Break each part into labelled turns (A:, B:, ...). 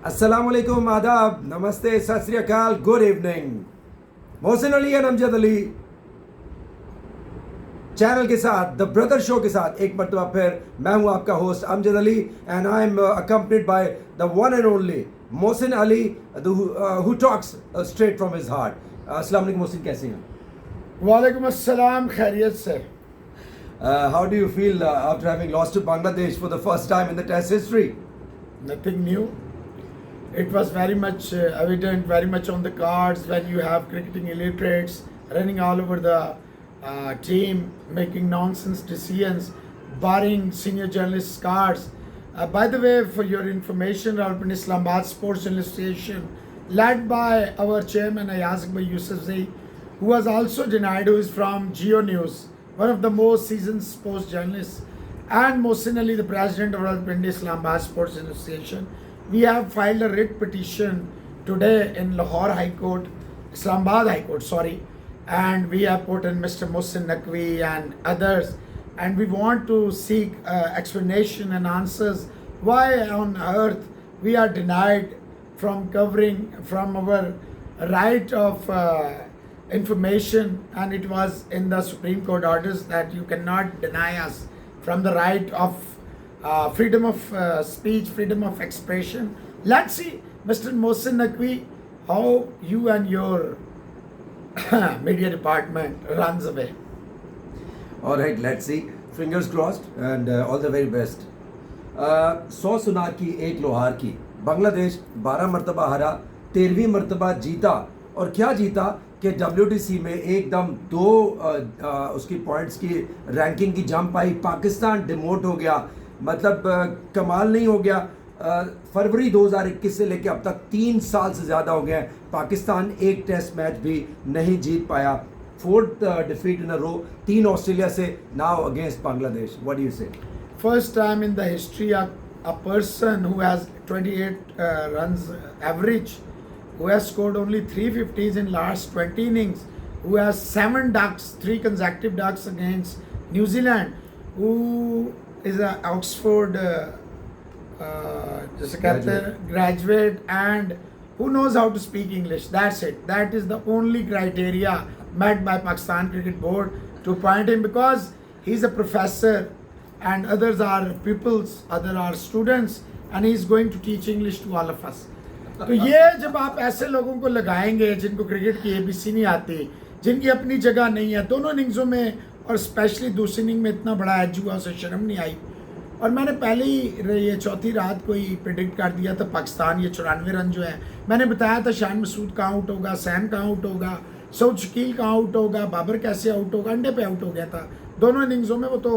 A: अस्सलाम वालेकुम, आदाब, नमस्ते, सत श्री अकाल, good evening. Mohsin Ali and Amjad Ali channel के साथ, द ब्रदर शो के साथ एक मरतबा फिर मैं हूं आपका host Amjad Ali and I am accompanied by the one and only Mohsin Ali who talks straight from his heart. अस्सलाम वालेकुम मोहसिन, कैसे हैं?
B: वालेकुम अस्सलाम, खैरियत से।
A: How do you feel after having lost to Bangladesh for the first time in the test history?
B: Nothing new. It was very much evident, very much on the cards when you have cricketing illiterates running all over the team, making nonsense decisions, barring senior journalists' cards. By the way, for your information, Rawalpindi Islamabad Sports Association, led by our chairman Ayaz Akbar Yusufzai, who was also denied, who is from Geo News, one of the most seasoned sports journalists, and Mohsin Ali, the president of Rawalpindi Islamabad Sports Association. We have filed a writ petition today in Lahore High Court, Islamabad High Court, sorry, and we have put in Mr. Mohsin Naqvi and others, and we want to seek explanation and answers why on earth we are denied from covering from our right of information, and it was in the Supreme Court orders that you cannot deny us from the right of freedom of speech, freedom of expression. Let's see, Mr. Mohsin Naqvi, how you and your media department runs away.
A: All right, let's see. Fingers crossed and all the very best. 100 सुनार की एक लोहार की, बांग्लादेश 12 मरतबा हारा, 13वीं मरतबा जीता। और क्या जीता कि WTC में एकदम उसकी पॉइंट्स की रैंकिंग की जंप आई, पाकिस्तान डिमोट हो गया। मतलब कमाल नहीं हो गया। फरवरी 2021 से लेकर अब तक 3 साल से ज़्यादा हो गए हैं, पाकिस्तान एक टेस्ट मैच भी नहीं जीत पाया। 4th defeat in a row, 3 Australia से, now against Bangladesh. What do you say?
B: First time in the history a person who has 28 runs average, who has scored only 350s in last 20 innings, who has 7 ducks, 3 consecutive ducks against New Zealand, who is a Oxford जैसे कहते हैं graduate, and who knows how to speak English. That's it. That is the only criteria met by Pakistan Cricket Board to appoint him, because he's a professor and others are pupils, other are students, and he's going to teach English to all of us. तो ये जब आप ऐसे लोगों को लगाएंगे जिनको cricket की ABC नहीं आती, जिनकी अपनी जगह नहीं है, दोनों इनिंग्सों में और स्पेशली दूसरी इनिंग में इतना बड़ा एज हुआ, उसे शर्म नहीं आई। और मैंने पहले ही ये चौथी रात को ही प्रिडिक्ट कर दिया था पाकिस्तान ये 94 रन जो है, मैंने बताया था शान मसूद कहाँ आउट होगा, सैम कहाँ आउट होगा, सऊद शकील कहाँ आउट होगा, बाबर कैसे आउट होगा, अंडे पे आउट हो गया था दोनों इनिंग्सों में। वो तो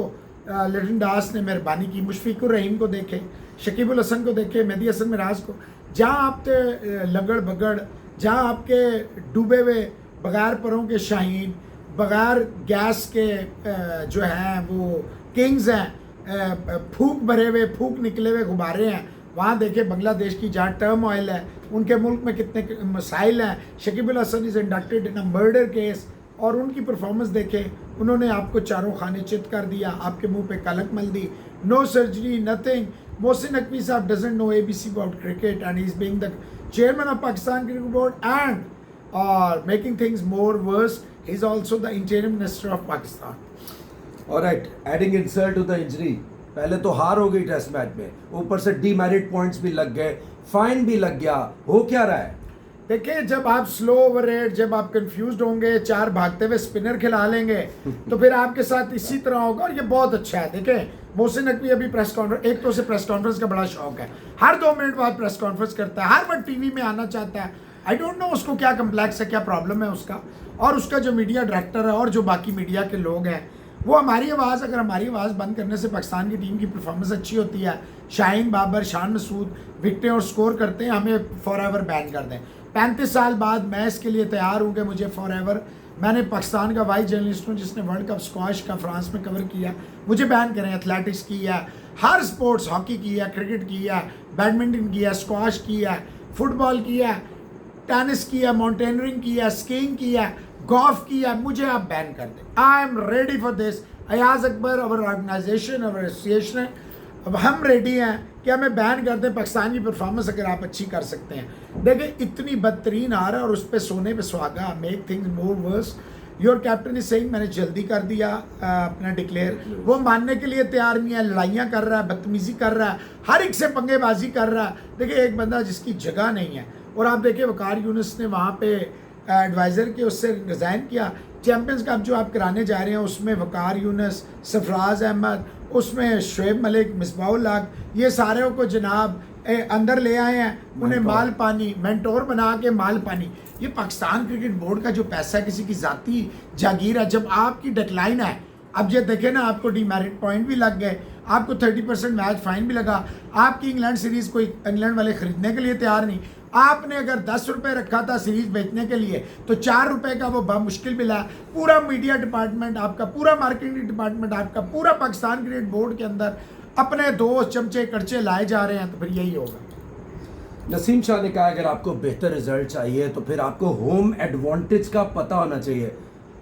B: लिटन दास ने मेहरबानी की, मुशफिकुर रहीम को देखे, शकीबुल हसन को देखे, मेहदी हसन मिराज को, जहाँ आपके लगड़ बगड़, जहाँ आपके डूबे हुए बगैर परों के शाहीन, बगैर गैस के जो हैं वो किंग्स हैं, फूक भरे हुए, फूक निकले हुए गुब्बारे हैं, वहाँ देखे बांग्लादेश की जहाँ टर्म ऑयल है, उनके मुल्क में कितने मसाइल हैं। Shakibul Hasan is inducted in a murder case, और उनकी परफॉर्मेंस देखे, उन्होंने आपको चारों खाने चित कर दिया, आपके मुंह पे कलक मल दी, no surgery, nothing. Mohsin Naqvi साहब doesn't know ABC about cricket, and he's being the chairman of Pakistan Cricket Board, and making things more worse, he's also the interim minister of Pakistan.
A: Alright, adding insult to the injury, पहले तो हार हो गई test match में, ऊपर से demerit points भी लग गए, फाइन भी लग गया। हो क्या रहा है?
B: देखिए, जब आप स्लो ओवर रेट, जब आप कंफ्यूज्ड होंगे, 4 भागते हुए स्पिनर खिला लेंगे तो फिर आपके साथ इसी तरह होगा, और ये बहुत अच्छा है। देखिए, मोहसिन नकवी अभी प्रेस कॉन्फ्रेंस, एक तो उसे प्रेस कॉन्फ्रेंस का बड़ा शौक है, हर 2 मिनट बाद प्रेस कॉन्फ्रेंस करता है, हर बार टीवी में आना चाहता है। आई डोंट नो उसको क्या कम्प्लेक्स है, क्या प्रॉब्लम है उसका, और उसका जो मीडिया डायरेक्टर है और जो बाकी मीडिया के लोग हैं, वो हमारी आवाज़, अगर हमारी आवाज़ बंद करने से पाकिस्तान की टीम की परफॉर्मेंस अच्छी होती है, शाहीन, बाबर, शान मसूद विकटें और स्कोर करते हैं, हमें फॉर एवर बैन कर दें। 35 साल बाद मैं इसके लिए तैयार हूँ कि मुझे फॉर एवर, मैंने पाकिस्तान का वाइस जर्नलिस्ट हूँ जिसने वर्ल्ड कप स्क्वाश का फ्रांस में कवर किया, मुझे बैन करें। एथलेटिक्स की है, हर स्पोर्ट्स, हॉकी की है, क्रिकेट की है, बैडमिंटन की है, स्क्वाश की है, फुटबॉल की है, टेनिस की है, माउंटेनरिंग की है, स्कीइंग की है, गोल्फ की है, मुझे आप बैन कर दें। I am ready for this. Ayaz Akbar, our organization, our association, अब हम रेडी हैं कि हमें बैन कर दें, पाकिस्तान की परफॉर्मेंस अगर आप अच्छी कर सकते हैं। देखिए इतनी बदतरीन आ रहा है और उस पर सोने पे सुहागा, make things more verse. Your captain is saying मैंने जल्दी कर दिया अपना डिक्लेयर। वो मानने के लिए तैयार नहीं है, लड़ाइयाँ कर रहा है, बदतमीजी कर रहा है, हर एक से पंगेबाजी कर रहा है। देखिए एक बंदा जिसकी जगह नहीं है, और आप देखिए वकार यूनुस ने वहाँ पे एडवाइज़र के उससे रिज़ाइन किया। चैम्पियंस कप जो आप कराने जा रहे हैं उसमें वकार यूनुस, सरफराज अहमद, उसमें शुएब मलिक, मिसबाउल हक, ये सारे को जनाब अंदर ले आए हैं, उन्हें माल पानी मेंटोर बना के माल पानी। ये पाकिस्तान क्रिकेट बोर्ड का जो पैसा किसी की ज़ाती जागीर है, जब आपकी डेडलाइन है, अब ये देखें ना आपको डीमेरिट पॉइंट भी लग गए, आपको 30% मैच फाइन भी लगा, आपकी इंग्लैंड सीरीज़ कोई इंग्लैंड वाले ख़रीदने के लिए तैयार नहीं। आपने अगर 10 रुपये रखा था सीरीज़ बेचने के लिए तो 4 रुपये का वो मुश्किल मिला। पूरा मीडिया डिपार्टमेंट आपका, पूरा मार्केटिंग डिपार्टमेंट आपका, पूरा पाकिस्तान क्रिकेट बोर्ड के अंदर अपने दोस्त चमचे कड़चे लाए जा रहे हैं, तो फिर यही होगा।
A: नसीम शाह ने कहा अगर आपको बेहतर रिजल्ट चाहिए तो फिर आपको होम एडवांटेज का पता होना चाहिए।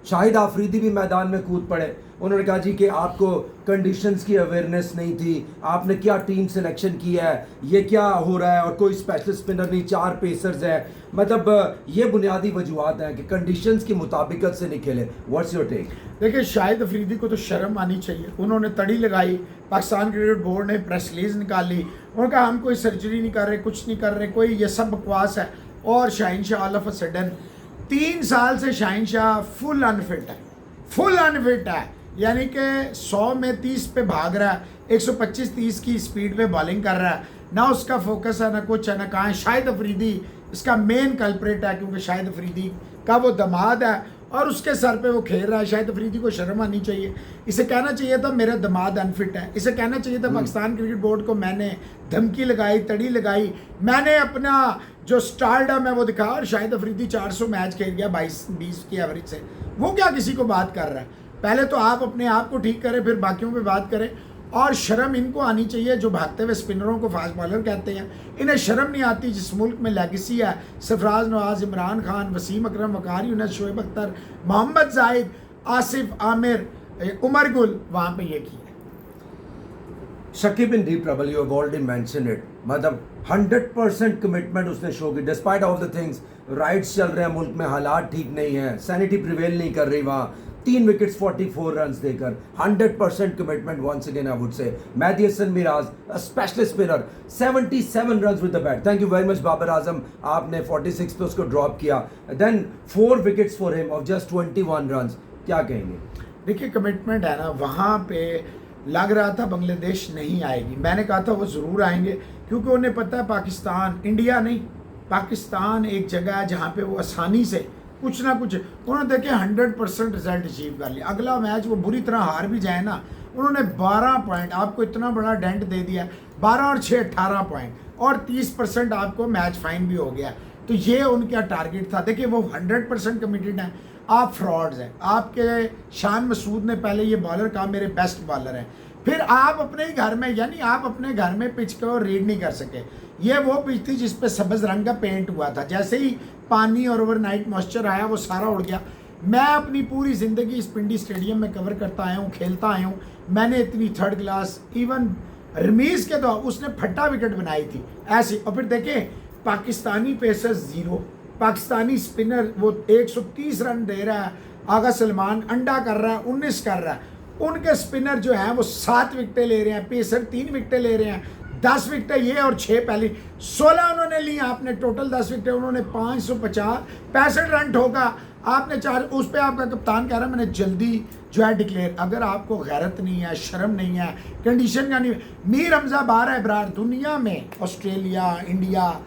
A: शाहिद आफरीदी भी मैदान में कूद पड़े, उन्होंने कहा जी कि आपको कंडीशंस की अवेयरनेस नहीं थी, आपने क्या टीम सिलेक्शन किया है, ये क्या हो रहा है, और कोई स्पेशल स्पिनर नहीं, 4 पेसर्स हैं। मतलब ये बुनियादी वजूहत हैं कि कंडीशंस की मुताबिकत से नहीं खेले। What's your take?
B: देखिए शाहिद अफरीदी को तो शर्म आनी चाहिए, उन्होंने तड़ी लगाई, पाकिस्तान क्रिकेट बोर्ड ने प्रेस रिलीज निकाली, उन्होंने कहा हम कोई सर्जरी नहीं कर रहे, कुछ नहीं कर रहे, कोई ये सब बकवास है। और Shaheen Shah all of a sudden 3 साल से शाहीन शाह फुल अनफिट है, फुल अनफिट है, यानी कि 100 में 30 पे भाग रहा है, 125-30 की स्पीड पे बॉलिंग कर रहा है, ना उसका फोकस है, ना कुछ है, ना कहाँ। शाहिद अफरीदी इसका मेन कल्प्रेट है, क्योंकि शाहिद अफरीदी का वो दामाद है और उसके सर पे वो खेल रहा है। शाहिद अफरीदी को शर्म आनी चाहिए, इसे कहना चाहिए था मेरा दामाद अनफिट है, इसे कहना चाहिए था पाकिस्तान क्रिकेट बोर्ड को मैंने धमकी लगाई, तड़ी लगाई, मैंने अपना जो स्टारडम है वो दिखा। और शाहिद अफरीदी 400 मैच खेल गया 22-20 की एवरेज से, वो क्या किसी को बात कर रहा है? पहले तो आप अपने आप को ठीक करें, फिर बाकियों पे बात करें। और शर्म इनको आनी चाहिए जो भागते हुए स्पिनरों को फास्ट बॉलर कहते हैं, इन्हें शर्म नहीं आती। जिस मुल्क में लेगेसी है, सरफराज नवाज, इमरान खान, वसीम अकरम, वकार यूनुस, शोएब अख्तर, मोहम्मद जाहिद, आसिफ आमिर, उमर गुल, वहाँ पे ये किया।
A: शकीब इन deep trouble, you have already mention it. मतलब 100% कमिटमेंट उसने शो की despite of the things. Rights चल रहे हैं मुल्क में, हालात ठीक नहीं है, सैनिटी प्रिवेल नहीं कर रही वहाँ। 3 विकेट्स 44 रन्स देकर 100% commitment once again I would say. Mehdi Hasan Miraz, a specialist spinner, 77 runs with the bat. Thank you very much Babar Azam, आपने 46 पे उसको ड्रॉप किया। Then 4 wickets for him of just 21 runs. क्या कहेंगे?
B: देखिए कमिटमेंट है ना, वहाँ पे लग रहा था बांग्लादेश नहीं आएगी, मैंने कहा था वो ज़रूर आएंगे, क्योंकि उन्हें पता है पाकिस्तान, इंडिया नहीं, पाकिस्तान एक जगह है जहाँ पे वो आसानी से कुछ ना कुछ, उन्होंने देखे 100% रिजल्ट अचीव कर लिया। अगला मैच वो बुरी तरह हार भी जाए ना, उन्होंने 12 पॉइंट, आपको इतना बड़ा डेंट दे दिया, 12 और 6 18 पॉइंट, और 30% आपको मैच फाइन भी हो गया। तो ये उनका टारगेट था। देखिए वो 100% कमिटेड हैं। आप फ्रॉड्स हैं। आपके शान मसूद ने पहले ये बॉलर कहा मेरे बेस्ट बॉलर हैं, फिर आप अपने ही घर में, यानी आप अपने घर में पिच को रीड नहीं कर सके। ये वो पिच थी जिस पे सब्ज रंग का पेंट हुआ था, जैसे ही पानी और ओवरनाइट मॉइस्चर आया वो सारा उड़ गया। मैं अपनी पूरी ज़िंदगी इस पिंडी स्टेडियम में कवर करता आया हूँ, खेलता आया हूँ, मैंने इतनी थर्ड क्लास, इवन रमीज़ के दौर उसने फट्टा विकेट बनाई थी ऐसी। और फिर देखें पाकिस्तानी पेसर्स 0, पाकिस्तानी स्पिनर वो 130 रन दे रहा है, आगा सलमान अंडा कर रहा है, 19 कर रहा है, उनके स्पिनर जो हैं वो 7 विकेटें ले रहे हैं, पेसर 3 विकेटें ले रहे हैं, 10 विकेटें ये और 6 पहली, 16 उन्होंने ली, आपने टोटल 10 विकेटें, उन्होंने 65 रन ठोका, आपने 4। उस पर आपका कप्तान कह रहा है मैंने जल्दी जो है डिक्लेयर। अगर आपको गैरत नहीं है, शर्म नहीं है, कंडीशन का नहीं, मीर हमजा बार है इब्रार, दुनिया में ऑस्ट्रेलिया, इंडिया,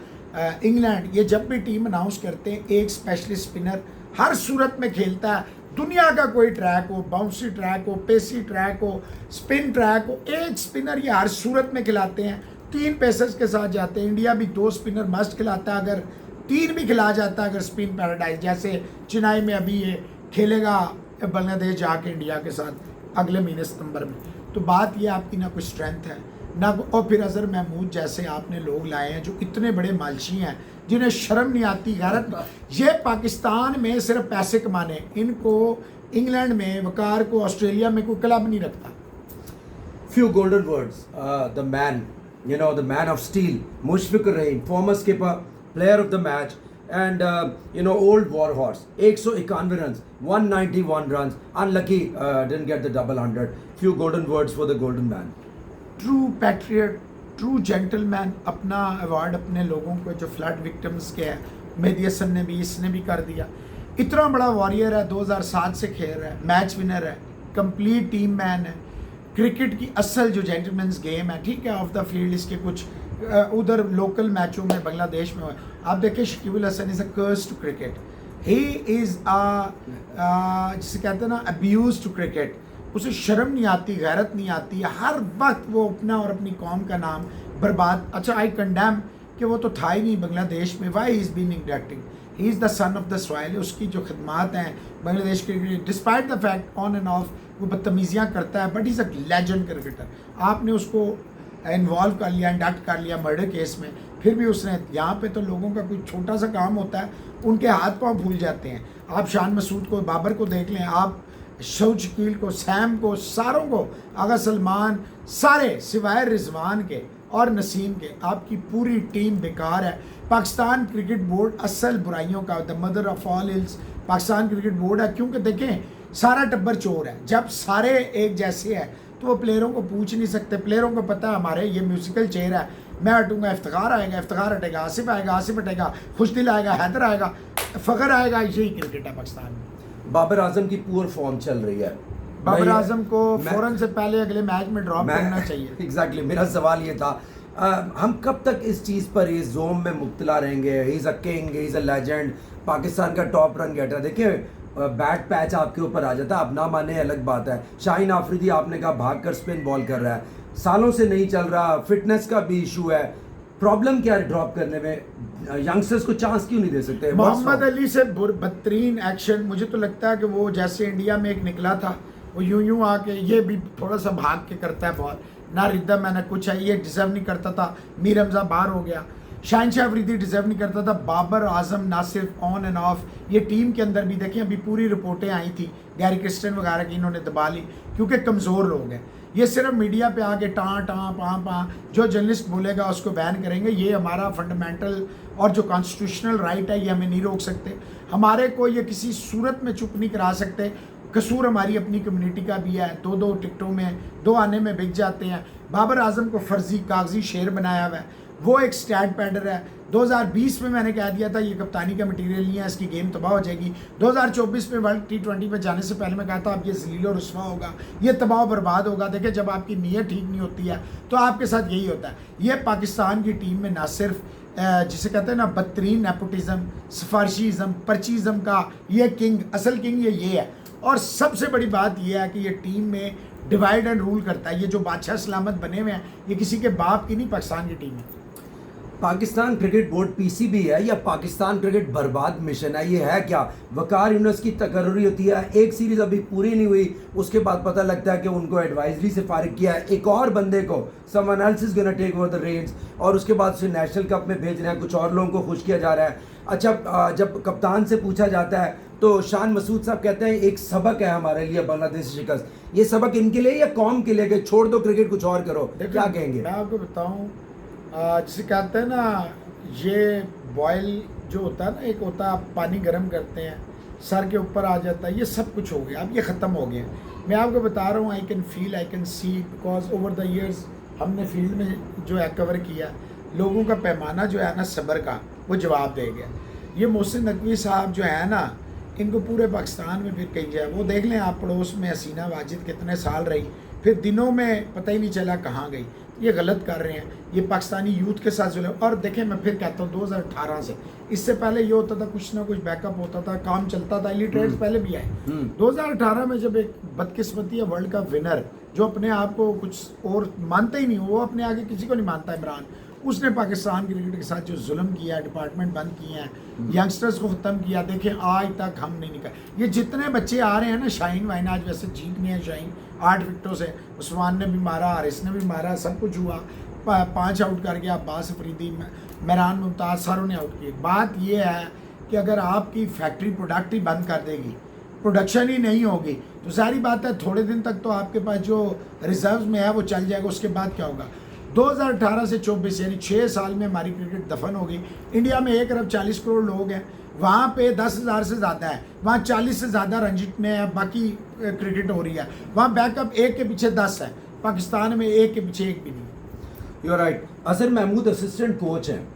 B: इंग्लैंड, ये जब भी टीम अनाउंस करते हैं एक स्पेशलिस्ट स्पिनर हर सूरत में खेलता है। दुनिया का कोई ट्रैक हो, बाउंसी ट्रैक हो, पेसी ट्रैक हो, स्पिन ट्रैक हो, एक स्पिनर ये हर सूरत में खिलाते हैं। 3 पेसर्स के साथ जाते हैं। इंडिया भी 2 स्पिनर मस्ट खिलाता है, अगर 3 भी खिला जाता है, अगर स्पिन पैराडाइज जैसे चेन्नई में अभी ये खेलेगा बांग्लादेश जाके इंडिया के साथ अगले महीने सितंबर में। तो बात ये आपकी ना कोई स्ट्रेंथ है ना, और फिर अजहर महमूद जैसे आपने लोग लाए हैं जो इतने बड़े मालशी हैं, जिन्हें शर्म नहीं आती, गैरत। ये पाकिस्तान में सिर्फ पैसे कमाने, इनको इंग्लैंड में, वकार को ऑस्ट्रेलिया में कोई क्लब नहीं रखता।
A: Few golden words. The man, you know, the man of steel, Mushfiqur Rahim, former skipper, player of the match, and you know, old war horse. 191 runs, 191 runs. Unlucky, didn't get the double 100. Few golden words for the golden man.
B: True patriot, true gentleman, अपना award अपने लोगों को जो flood victims के है, मेहदी हसन ने भी, इसने भी कर दिया। इतना बड़ा वॉरियर है, 2007 से खेल रहा है, मैच विनर है, कंप्लीट टीम मैन है। क्रिकेट की असल जो जेंटलमैन्स गेम है, ठीक है, ऑफ द फील्ड इसके कुछ उधर लोकल मैचों में बांग्लादेश में हुआ। आप देखिए Shakib Al Hasan is a curse to cricket, he is जिसे कहते हैं ना अब्यूज टू क्रिकेट। उसे शर्म नहीं आती, गैरत नहीं आती, हर वक्त वो अपना और अपनी कौम का नाम बर्बाद। अच्छा, आई कंडेम कि वो तो था ही नहीं बांग्लादेश में, why is been inducting, he is the son of the soil. उसकी जो खदमात हैं Bangladesh cricket, despite the fact on and off वो बदतमीज़ियाँ करता है, but is a legend cricketer. आपने उसको इन्वॉल्व कर लिया, इंडक्ट कर लिया मर्डर केस में, फिर भी उसने, यहाँ पे तो लोगों का कोई छोटा सा काम होता है, उनके हाथ पाँव भूल जाते हैं। आप शान मसूद को, बाबर को देख लें, आप शौज शकील को, सैम को, सारों को, आगा सलमान, सारे सिवाय रिजवान के और नसीम के, आपकी पूरी टीम बेकार है। पाकिस्तान क्रिकेट बोर्ड असल बुराइयों का, the mother of all ills Pakistan cricket board है। क्योंकि देखें, सारा टब्बर चोर है। जब सारे एक जैसे हैं तो वो प्लेयरों को पूछ नहीं सकते। प्लेयरों को पता है हमारे ये म्यूजिकल चेयर है, मैं हटूंगा इफ्तिखार आएगा, इफ्तिखार हटेगा आसिफ आएगा, आसिफ हटेगा खुशदिल आएगा, हैदर आएगा, फ़खर आएगा। यही क्रिकेट है पाकिस्तान में।
A: बाबर आजम की पुअर फॉर्म चल रही है।
B: बाबर आजम को फौरन से पहले अगले मैच में ड्रॉप करना चाहिए।
A: एग्जैक्टली, मेरा सवाल ये था, हम कब तक इस चीज़ पर, इस जोम में मुब्तला रहेंगे? ही is a king, he is a legend, Pakistan का टॉप रन गेटर। देखिए, बैट पैच आपके ऊपर आ जाता है, आप ना माने अलग बात है। शाहीन आफरीदी आपने कहा भाग कर स्पिन बॉल कर रहा है, सालों से नहीं चल रहा, फिटनेस का भी इशू है। प्रॉब्लम क्या है ड्रॉप करने में? यंगस्टर्स को चांस क्यों नहीं दे सकते?
B: मोहम्मद अली से बदतरीन एक्शन मुझे तो लगता है कि वो जैसे इंडिया में एक निकला था, वो यूं आके, ये भी थोड़ा सा भाग के करता है बॉल, ना रिदम है ना कुछ है, ये डिजर्व नहीं करता था। मीर हमजा बाहर हो गया, शाहनशाह अफरीदी डिजर्व नहीं करता था। बाबर आजम ना सिर्फ ऑन एंड ऑफ, ये टीम के अंदर भी देखें, अभी पूरी रिपोर्टें आई थी गैरी क्रिस्टन वगैरह की, इन्होंने दबा ली क्योंकि कमज़ोर लोग हैं। ये सिर्फ मीडिया पे आके टाँ टाँ पाँ पाँ, जो जर्नलिस्ट बोलेगा उसको बैन करेंगे। ये हमारा फंडामेंटल और जो कॉन्स्टिट्यूशनल राइट है, ये हमें नहीं रोक सकते। हमारे को ये किसी सूरत में चुप नहीं करा सकते। कसूर हमारी अपनी कम्युनिटी का भी है, दो दो टिकटों में, दो आने में बिक जाते हैं। बाबर आजम को फर्जी कागजी शेर बनाया हुआ है, वो एक स्टैट पैडर है। 2020 में मैंने कह दिया था ये कप्तानी का मटीरियल नहीं है, इसकी गेम तबाह हो जाएगी। 2024 में वर्ल्ड T20 में जाने से पहले मैं कहता अब ये ज़लील और रुस्वा होगा, ये तबाह बर्बाद होगा। देखिए, जब आपकी नीयत ठीक नहीं होती है तो आपके साथ यही होता है। ये पाकिस्तान की टीम में ना सिर्फ जिसे कहते हैं ना बदतरीन नेपोटिज़म, सिफारशीज़म, पर्चीज़म का ये किंग, असल किंग ये है। और सबसे बड़ी बात यह है कि ये टीम में डिवाइड एंड रूल करता है। ये जो बादशाह सलामत बने हुए हैं, ये किसी के बाप की नहीं, पाकिस्तान की टीम है।
A: पाकिस्तान क्रिकेट बोर्ड पीसीबी है या पाकिस्तान क्रिकेट बर्बाद मिशन है? ये है क्या? वकार यूनुस की तकर्री होती है, एक सीरीज अभी पूरी नहीं हुई, उसके बाद पता लगता है कि उनको एडवाइजरी से फारिग किया है, एक और बंदे को, someone else is gonna take over the reins, और उसके बाद उसे नेशनल कप में भेज रहे हैं, कुछ और लोगों को खुश किया जा रहा है। अच्छा, जब कप्तान से पूछा जाता है तो शान मसूद साहब कहते हैं एक सबक है हमारे लिए बांग्लादेश शिकस्त। ये सबक इनके लिए या कौम के लिए कि छोड़ दो क्रिकेट, कुछ और करो? क्या कहेंगे?
B: मैं आपको बताऊं, जिसे कहते हैं ना, ये बॉयल जो होता है ना, एक होता है आप पानी गर्म करते हैं, सर के ऊपर आ जाता है, ये सब कुछ हो गया, अब ये ख़त्म हो गया। मैं आपको बता रहा हूँ, I can feel, I can see, because over the years हमने फील्ड में जो है कवर किया, लोगों का पैमाना जो है ना सब्र का, वो जवाब दे गया। ये मोहसिन नकवी साहब जो है ना, इनको पूरे पाकिस्तान में फिर कहीं जाए, वो देख लें आप, पड़ोस में हसीना वाजिद कितने साल रही, फिर दिनों में पता ही नहीं चला कहाँ गई। ये गलत कर रहे हैं, ये पाकिस्तानी यूथ के साथ जुड़े। और देखें, मैं फिर कहता हूँ 2018 से, इससे पहले ये होता था कुछ ना कुछ बैकअप होता था, काम चलता था, इलिटरेट्स पहले भी आए। 2018 में जब एक बदकिस्मती है, वर्ल्ड का विनर जो अपने आप को कुछ और मानते ही नहीं, वो अपने आगे किसी को नहीं मानता, इमरान, उसने पाकिस्तान क्रिकेट के साथ जो जुल्म किया, डिपार्टमेंट बंद किए हैं, यंगस्टर्स को ख़त्म किया। देखें, आज तक हम नहीं निकल। ये जितने बच्चे आ रहे हैं ना, शाहीन वाइन आज वैसे जीत नहीं है, शाहीन 8 विकेटों से, उस्मान ने भी मारा, हारिस ने भी मारा, सब कुछ हुआ, 5 आउट कर गया, अब्बास अफरीदी, मेहरान मुमताज़, सारों ने आउट किए। बात ये है कि अगर आपकी फैक्ट्री प्रोडक्ट ही बंद कर देगी, प्रोडक्शन ही नहीं होगी, तो सारी बात है थोड़े दिन तक तो आपके पास जो रिजर्व में है वो चल जाएगा, उसके बाद क्या होगा? 2018 से 24 यानी 6 साल में हमारी क्रिकेट दफन हो गई। इंडिया में 1 अरब 40 करोड़ लोग हैं, वहाँ पे 10,000 से ज़्यादा है, वहाँ 40 से ज़्यादा रंजीत में है, बाकी क्रिकेट हो रही है। वहाँ बैकअप एक के पीछे 10 है, पाकिस्तान में एक के पीछे एक भी नहीं।
A: You are right. Azhar Mahmood assistant coach हैं,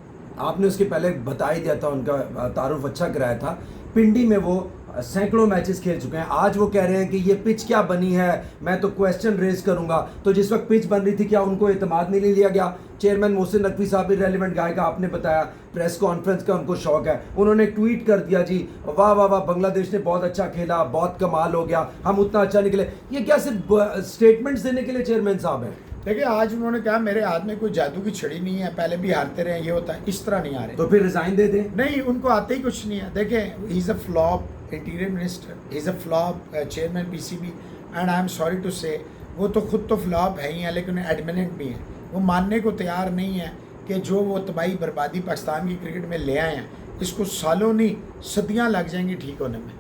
A: आपने उसके पहले बता ही दिया था, उनका तारुफ अच्छा कराया था। पिंडी में वो सैकड़ों मैचेस खेल चुके हैं। आज वो कह रहे हैं कि ये पिच क्या बनी है, मैं तो क्वेश्चन रेज करूंगा। तो जिस वक्त पिच बन रही थी, क्या उनको एतमाद नहीं लिया गया? चेयरमैन मोहसिन नकवी साहब भी रेलिवेंट गाय का, आपने बताया प्रेस कॉन्फ्रेंस का उनको शौक है, उन्होंने ट्वीट कर दिया जी वाह वाह वाह, बांग्लादेश ने बहुत अच्छा खेला, बहुत कमाल हो गया, हम उतना अच्छा निकले। ये क्या सिर्फ स्टेटमेंट्स देने के लिए चेयरमैन साहब हैं?
B: देखिए, आज उन्होंने कहा मेरे हाथ में कोई जादू की छड़ी नहीं है, पहले भी हारते रहे, ये होता है, इस तरह नहीं आ रहे।
A: तो फिर रिजाइन दे दें?
B: नहीं, उनको आते ही कुछ नहीं है। देखें, he is a flop interior minister, he is a flop chairman PCB, and I am sorry to say, वो तो खुद तो फ्लॉप है ही है, लेकिन एडमिनेंट भी है। वो मानने को तैयार नहीं है कि जो वो तबाही बर्बादी पाकिस्तान की क्रिकेट में ले आए हैं, इसको सालों नहीं सदियाँ लग जाएंगी ठीक होने में।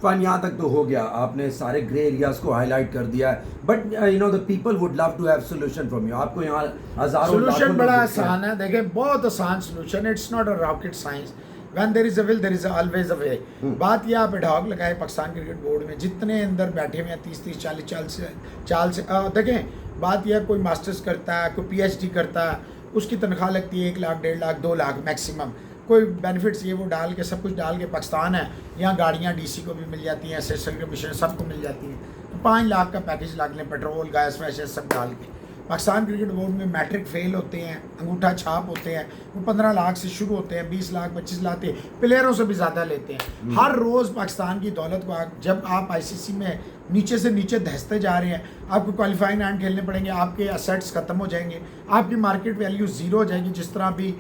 A: फाइन, यहाँ तक तो हो गया, आपने सारे ग्रे एरियाज को हाईलाइट कर दिया है, but you know the people would love to have solution from you. आपको यहाँ हजारों
B: सोल्यूशन बड़ा आसान है। देखिए, बहुत आसान solution, it's not a rocket science. When there is a will there is always a way. बात यह आप एडहॉक लगाए पाकिस्तान क्रिकेट बोर्ड में, जितने अंदर बैठे हुए हैं 30-30 40 से देखें, बात यह कोई मास्टर्स करता है, कोई पीएचडी करता है, उसकी तनख्वाह लगती है 1 लाख 1.5 लाख 2 लाख मैक्सिमम। कोई बेनिफिट्स ये वो डाल के सब कुछ डाल के, पाकिस्तान है यहाँ गाड़ियाँ डीसी को भी मिल जाती हैं, एसेसरी कमीशन सबको मिल जाती हैं, तो 5 लाख का पैकेज लग लें, पेट्रोल गैस वैसे सब डाल के। पाकिस्तान क्रिकेट बोर्ड में मैट्रिक फेल होते हैं, अंगूठा छाप होते हैं, वो 15 लाख से शुरू होते हैं, 20 लाख 25 लाख प्लेयरों से भी ज़्यादा लेते हैं। हर रोज़ पाकिस्तान की दौलत को जब आप आईसीसी में नीचे से नीचे धंसते जा रहे हैं, आपको क्वालिफाइंग राउंड खेलने पड़ेंगे, आपके असेट्स खत्म हो जाएंगे, आपकी मार्केट वैल्यू ज़ीरो हो जाएगी। जिस तरह भी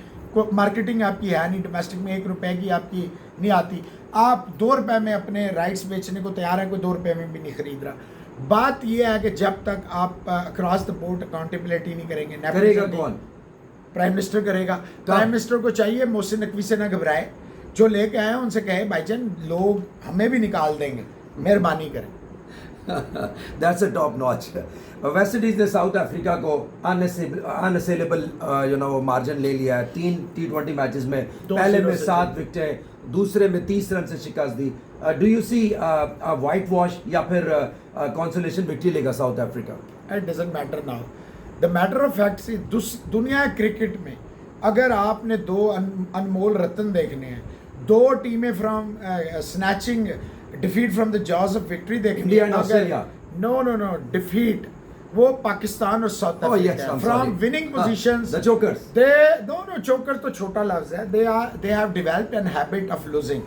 B: मार्केटिंग आपकी है नहीं, डोमेस्टिक में 1 रुपए की आपकी नहीं आती, आप 2 रुपए में अपने राइट्स बेचने को तैयार है, कोई 2 रुपए में भी नहीं खरीद रहा। बात यह है कि जब तक आप अक्रॉस द बोर्ड अकाउंटेबिलिटी नहीं करेंगे,
A: करेगा कौन?
B: प्राइम मिनिस्टर करेगा। प्राइम मिनिस्टर को चाहिए मोहसिन नकवी से ना घबराए, जो लेके आए उनसे कहे भाईजान लोग हमें भी निकाल देंगे, मेहरबानी करें।
A: That's a top notch. West Indies ने साउथ अफ्रीका को अनअसेलेबल यू नो मार्जिन ले लिया है 3 T20 मैचेस में। पहले में 7 विकेटें, दूसरे में 30 रन से शिकस्त दी। Do you see whitewash या फिर कंसोलेशन विक्ट्री लेगा South Africa?
B: It doesn't matter now, the matter of fact is दुनिया क्रिकेट में अगर आपने 2 अनमोल रत्न देखने हैं, 2 टीमें from snatching defeat from the jaws of victory देखनी है,
A: India and Australia.
B: No defeat, वो पाकिस्तान और South Africa from winning positions.
A: The chokers,
B: they दोनों चोकर तो छोटा लफ्ज है, they have developed an habit of losing.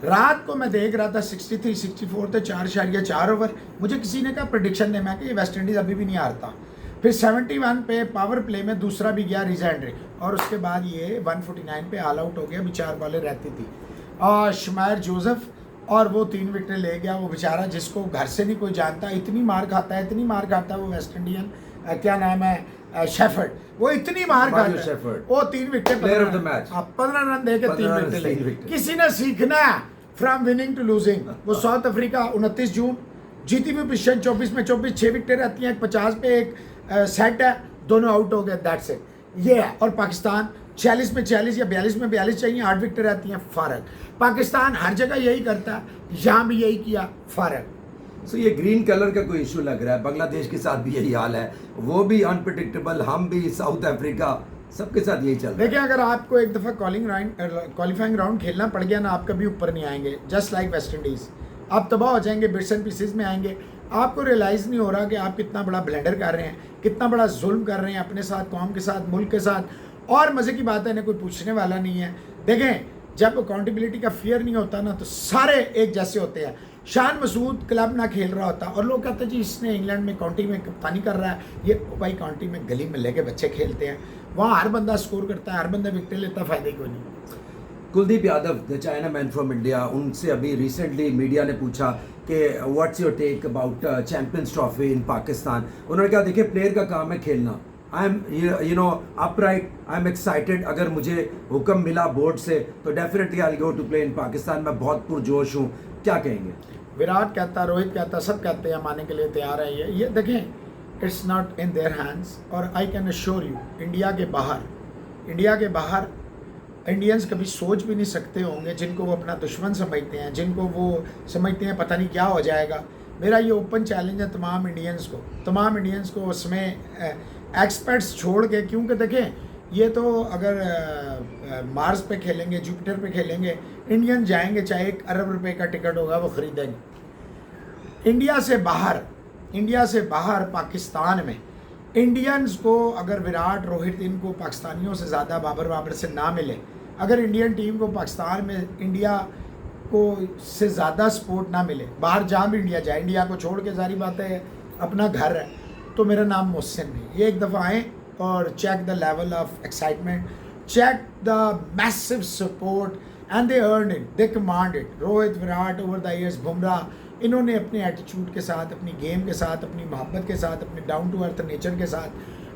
B: रात को मैं देख रहा था 63-64 थे 4.4 ओवर, मुझे किसी ने कहा प्रेडिक्शन दे, मैं कि वेस्ट इंडीज अभी भी नहीं हारता। फिर 71 पे पावर प्ले में दूसरा भी गया रीजेंड्री, और उसके बाद ये 149 पे ऑल आउट हो गया, 4 बॉलें रहती थी, और शमायर जोसेफ, और वो 3 विकेट ले गया। वो बेचारा जिसको घर से नहीं कोई जानता, इतनी मार खाता है वो वेस्ट इंडियन, क्या नाम है, शेफर्ड, वो इतनी मार खाता है, वो 3 wicket,
A: player of the match,
B: 15 run दे के 3 विकेट ले। किसी ने सीखना है फ्रॉम विनिंग टू लूजिंग। वो साउथ अफ्रीका 29 जून जीती हुई पोजीशन 24 में 24, 6 विकेटें रहती हैं, 50 पे एक सेट है, दोनों आउट हो गए, दैट्स इट, ये है। और पाकिस्तान 46 में 46 या 42 में 42 चाहिए, 8 विकेटें रहती हैं, फ़र्क। पाकिस्तान हर जगह यही करता है, यहाँ भी यही किया, फ़र्क।
A: सो ये ग्रीन कलर का कोई इशू लग रहा है, बांग्लादेश के साथ भी यही हाल है, वो भी अनप्रिडिक्टेबल, हम भी, साउथ अफ्रीका, सबके साथ यही चल रहा है।
B: देखिए, अगर आपको एक दफ़ा क्वालिफाइंग राउंड खेलना पड़ गया ना, आप कभी ऊपर नहीं आएंगे, जस्ट लाइक वेस्ट इंडीज़, आप तबाह हो जाएंगे, बिट्स एंड पीसेस में आएंगे। आपको रियलाइज़ नहीं हो रहा कि आप कितना बड़ा ब्लेंडर कर रहे हैं, कितना बड़ा जुल्म कर रहे हैं अपने साथ, कौम के साथ, मुल्क के साथ। और मज़े की बात है, इन्हें कोई पूछने वाला नहीं है। देखें, जब अकाउंटेबिलिटी का फियर नहीं होता ना, तो सारे एक जैसे होते हैं। शान मसूद क्लब ना खेल रहा होता और लोग कहते हैं जी इसने इंग्लैंड में काउंटी में कप्तानी कर रहा है, ये भाई काउंटी में गली में लेके बच्चे खेलते हैं, वहाँ हर बंदा स्कोर करता है, हर बंदा विकेट लेता है, फ़ायदे कोई नहीं।
A: Kuldeep Yadav, the chinaman from India, उनसे अभी रिसेंटली मीडिया ने पूछा कि what's your take about Champions Trophy in Pakistan. उन्होंने कहा देखिए, प्लेयर का काम है खेलना, I am you know upright, I am excited, अगर मुझे हुक्म मिला बोर्ड से तो definitely I will go to play in Pakistan, मैं बहुत पुरजोश हूँ। क्या कहेंगे?
B: विराट कहता, रोहित कहता, सब कहते हैं, मानने के लिए तैयार है। ये देखें, it's not in their hands. और I can assure you, India के बाहर इंडियंस कभी सोच भी नहीं सकते होंगे, जिनको वो अपना दुश्मन समझते हैं, जिनको वो समझते हैं पता नहीं क्या हो जाएगा। मेरा ये ओपन चैलेंज है तमाम इंडियंस को उसमें एक्सपर्ट्स छोड़ के, क्योंकि देखें ये तो अगर मार्स पे खेलेंगे, जुपिटर पे खेलेंगे, इंडियन जाएंगे चाहे 1 अरब रुपए का टिकट होगा वो ख़रीदेंगे। इंडिया से बाहर पाकिस्तान में इंडियंस को अगर विराट, रोहित इनको पाकिस्तानियों से ज़्यादा बाबर से ना मिले, अगर इंडियन टीम को पाकिस्तान में इंडिया को से ज़्यादा सपोर्ट ना मिले, बाहर जहाँ भी इंडिया जाए, इंडिया को छोड़ के सारी बातें अपना घर है, तो मेरा नाम मोहसिन नहीं। ये एक दफ़ा आएँ और check the level of excitement, check the massive support and they earn it, they command it. Rohit, Virat, over the years Bumrah, इन्होंने अपने एटीट्यूड के साथ, अपनी गेम के साथ, अपनी मोहब्बत के साथ, अपने डाउन टू अर्थ नेचर के साथ,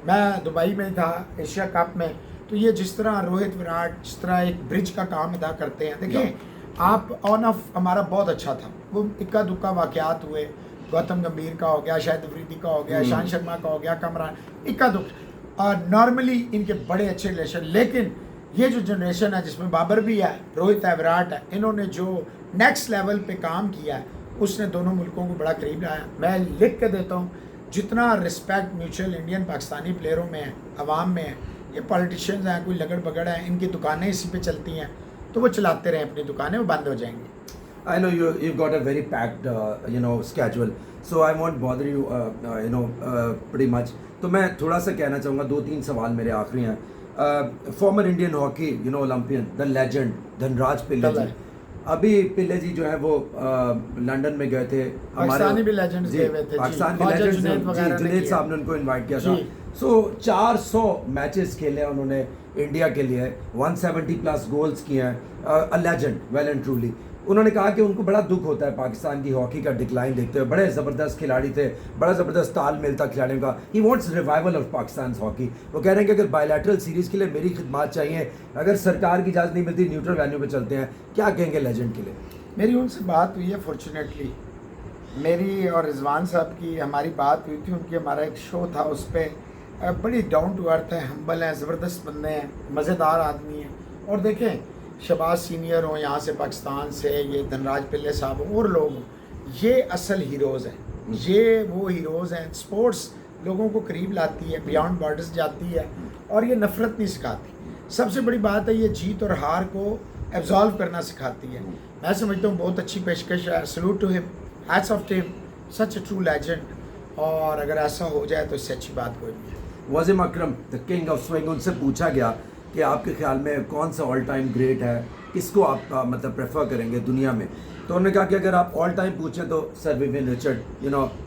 B: मैं दुबई में था एशिया कप में, तो ये जिस तरह रोहित, विराट जिस तरह एक ब्रिज का काम अदा करते हैं, देखें आप ऑन ऑफ हमारा बहुत अच्छा था। वो इक्का दुक्का वाक़यात हुए, गौतम गंभीर का हो गया, शाहिद अफरीदी का हो गया, ईशांत शर्मा का हो गया, कमरान, इक्का दुक्का, और नॉर्मली इनके बड़े अच्छे रिलेशन। लेकिन ये जो जनरेशन है जिसमें बाबर भी है, रोहित है, विराट है, इन्होंने जो नेक्स्ट लेवल पे काम किया है उसने दोनों मुल्कों को बड़ा करीब लाया। मैं लिख के देता हूँ, जितना रिस्पेक्ट म्यूचुअल इंडियन पाकिस्तानी प्लेयरों में है, अवाम में है, ये पॉलिटिशियंस हैं, कोई लगड़ बगड़ है, इनकी दुकानें इसी पे चलती हैं, तो वो चलाते रहें अपनी दुकानें, वो बंद हो जाएंगी।
A: I know you've got a very packed schedule, so I won't bother you pretty much. तो मैं थोड़ा सा कहना चाहूँगा, 2-3 सवाल मेरे आखिरी हैं। Former Indian hockey Olympian, the legend Dhanraj Pillay ji, अभी पिल्ले जी जो है वो लंदन में गए थे,
B: पाकिस्तानी भी लेजेंड्स गए हुए थे,
A: पाकिस्तान के लेजेंड्स जुनैद साहब ने उनको इनवाइट किया था। सो 400 मैचेस खेले उन्होंने इंडिया के लिए, 170+ गोल्स किए हैं, a legend well and truly. उन्होंने कहा कि उनको बड़ा दुख होता है पाकिस्तान की हॉकी का डिक्लाइन देखते हुए। बड़े ज़बरदस्त खिलाड़ी थे, बड़ा ज़बरदस्त तालमेल था खिलाड़ियों का। He wants revival of Pakistan hockey. वो कह रहे हैं कि अगर बायलैटरल सीरीज़ के लिए मेरी खिदमत चाहिए, अगर सरकार की इजाज़त नहीं मिलती, न्यूट्रल वेन्यू पे चलते हैं। क्या कहेंगे लेजेंड के लिए?
B: मेरी उनसे बात हुई है, फॉर्चुनेटली मेरी और रिजवान साहब की हमारी बात हुई थी। उनकी हमारा एक शो था, उस पर बड़ी डाउन टू अर्थ है, हम्बल हैं, ज़बरदस्त बंदे हैं, मज़ेदार आदमी हैं। और देखें, शहबाज सीनियर हो यहाँ से पाकिस्तान से, ये धनराज पिल्ले साहब हो और लोग हों, ये असल हीरोज़ हैं। ये वो हीरोज़ हैं। स्पोर्ट्स लोगों को करीब लाती है, बियॉन्ड बॉर्डर्स जाती है, और ये नफ़रत नहीं सिखाती। सबसे बड़ी बात है, ये जीत और हार को एब्जॉल्व करना सिखाती है। मैं समझता हूँ बहुत अच्छी पेशकश है। Salute to him, hats off to him, such a true legend. और अगर ऐसा हो जाए तो इससे अच्छी बात कोई नहीं है।
A: वसीम अकरम द किंग ऑफ स्विंग, उनसे पूछा गया कि आपके ख्याल में कौन सा ऑल टाइम ग्रेट है, किसको आप मतलब प्रेफर करेंगे दुनिया में? तो उन्होंने कहा कि अगर आप ऑल टाइम पूछें तो sir Vivian Richard,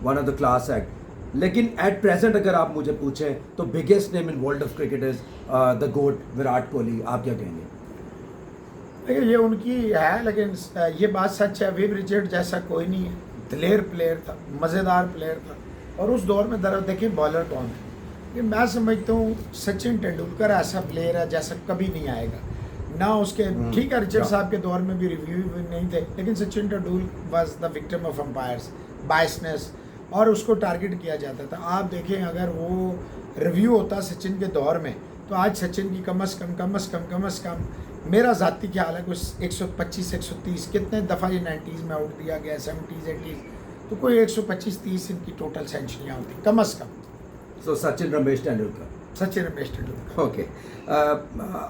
A: one of the class act. लेकिन एट प्रेजेंट अगर आप मुझे पूछें तो biggest name in world of cricket is the GOAT Virat Kohli. आप क्या कहेंगे?
B: देखिए, ये उनकी है, लेकिन ये बात सच है, विव रिचर्ड जैसा कोई नहीं है। दिलेर प्लेयर था, मज़ेदार प्लेयर था। और उस दौर में दर देखिए बॉलर कौन था, ये मैं समझता हूँ सचिन तेंदुलकर ऐसा प्लेयर है जैसा कभी नहीं आएगा ना। उसके ठीक है, रिचर्ड साहब के दौर में भी रिव्यू नहीं थे, लेकिन Sachin Tendulkar was the victim of umpires biasness, और उसको टारगेट किया जाता था। आप देखें, अगर वो रिव्यू होता सचिन के दौर में, तो आज सचिन की कम अज़ कम मेरा ज़ाती ख्याल है कुछ 125-130, कितने दफ़ा ये 90s में आउट दिया गया, 70s 80s, तो कोई 125-30 इनकी टोटल सेंचुरियाँ होती कम अज़ कम।
A: सो सचिन रमेश तेंदुलकर। ओके,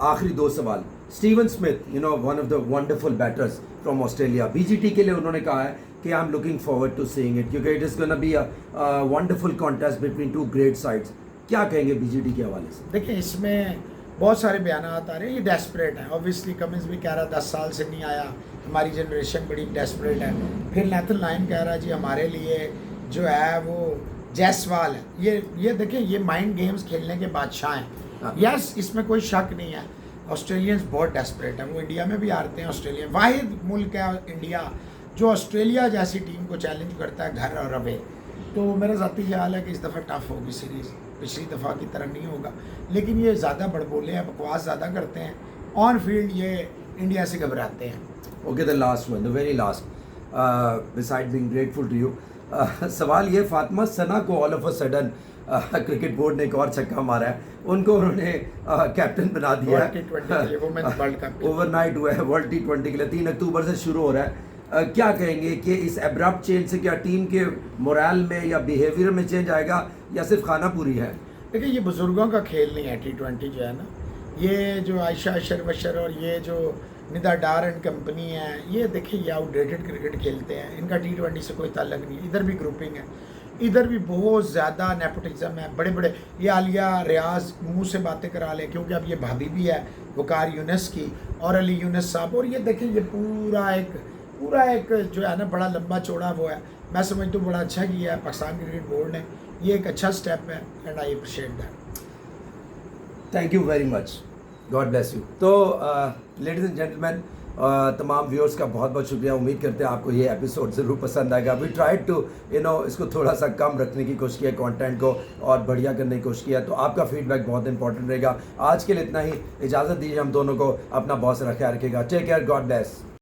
A: आखिरी 2 सवाल। Steven Smith, one of the wonderful batters from Australia, BGT के लिए उन्होंने कहा है कि I am looking forward to seeing it, क्योंकि it is gonna be a wonderful contest between 2 great sides. क्या कहेंगे बीजीटी के हवाले से?
B: देखिए, इसमें बहुत सारे बयान आ रहे हैं, ये डेस्परेट हैं। ऑब्वियसली कमिंस भी कह रहा है 10 साल से नहीं आया, हमारी जनरेशन बड़ी डेस्परेट है। फिर नेथन लाइन कह रहा है जी हमारे लिए जो है वो जायसवाल है। ये देखें, ये माइंड गेम्स खेलने के बादशाह हैं। यस, इसमें कोई शक नहीं है। ऑस्ट्रेलियंस बहुत डेस्परेट हैं, वो इंडिया में भी हारते हैं। ऑस्ट्रेलिया वाहिद मुल्क है इंडिया जो ऑस्ट्रेलिया जैसी टीम को चैलेंज करता है घर और अवे। तो मेरा ज़ाती ख्याल है कि इस दफ़ा टफ होगी सीरीज़, पिछली दफ़ा की तरह नहीं होगा। लेकिन ये ज़्यादा बड़बोले हैं, बकवास ज़्यादा करते हैं, ऑन फील्ड ये इंडिया से घबराते हैं।
A: Okay, the last one, the very last, beside being grateful to you, सवाल ये, फातिमा सना को all of a sudden cricket board ने एक और छक्का मारा है, उनको उन्होंने कैप्टन बना दिया
B: वर्ल्ड T20 के लिए, वुमेन्स वर्ल्ड कप के लिए।
A: ओवरनाइट हुआ है वर्ल्ड T20 के लिए, 3 अक्टूबर से शुरू हो रहा है। क्या कहेंगे कि इस एब्रप्ट चेंज से क्या टीम के मोरल में या बिहेवियर में चेंज आएगा या सिर्फ खाना पूरी है?
B: देखिए ये बुजुर्गों का खेल नहीं है T20 जो है ना, ये जो आयशा अशर बशर और ये जो निदा डार एंड कंपनी है, ये देखिए ये आउटडेटेड क्रिकेट खेलते हैं, इनका T20 से कोई ताल्लुक नहीं है। इधर भी ग्रुपिंग है, इधर भी बहुत ज़्यादा नेपोटिज्म है, बड़े बड़े ये आलिया रियाज मुंह से बातें करा लें, क्योंकि अब ये भाभी भी है वकार यूनस की और अली यूनस साहब, और ये देखिए ये पूरा एक जो है ना बड़ा लंबा चौड़ा वो है। मैं समझता हूँ बड़ा अच्छा किया है पाकिस्तान क्रिकेट बोर्ड ने, ये एक अच्छा स्टेप है and I appreciate that.
A: Thank you very much, God bless you. तो लेडीज एंड जेंटलमैन, तमाम व्यूअर्स का बहुत बहुत शुक्रिया। उम्मीद करते हैं आपको ये एपिसोड ज़रूर पसंद आएगा। वी ट्राई टू इसको थोड़ा सा कम रखने की कोशिश किया, कंटेंट को और बढ़िया करने की कोशिश किया, तो आपका फीडबैक बहुत इंपॉर्टेंट रहेगा। आज के लिए इतना ही, इजाज़त दीजिए हम दोनों को, अपना बहुत सारा ख्याल रखिएगा। Take care, God bless.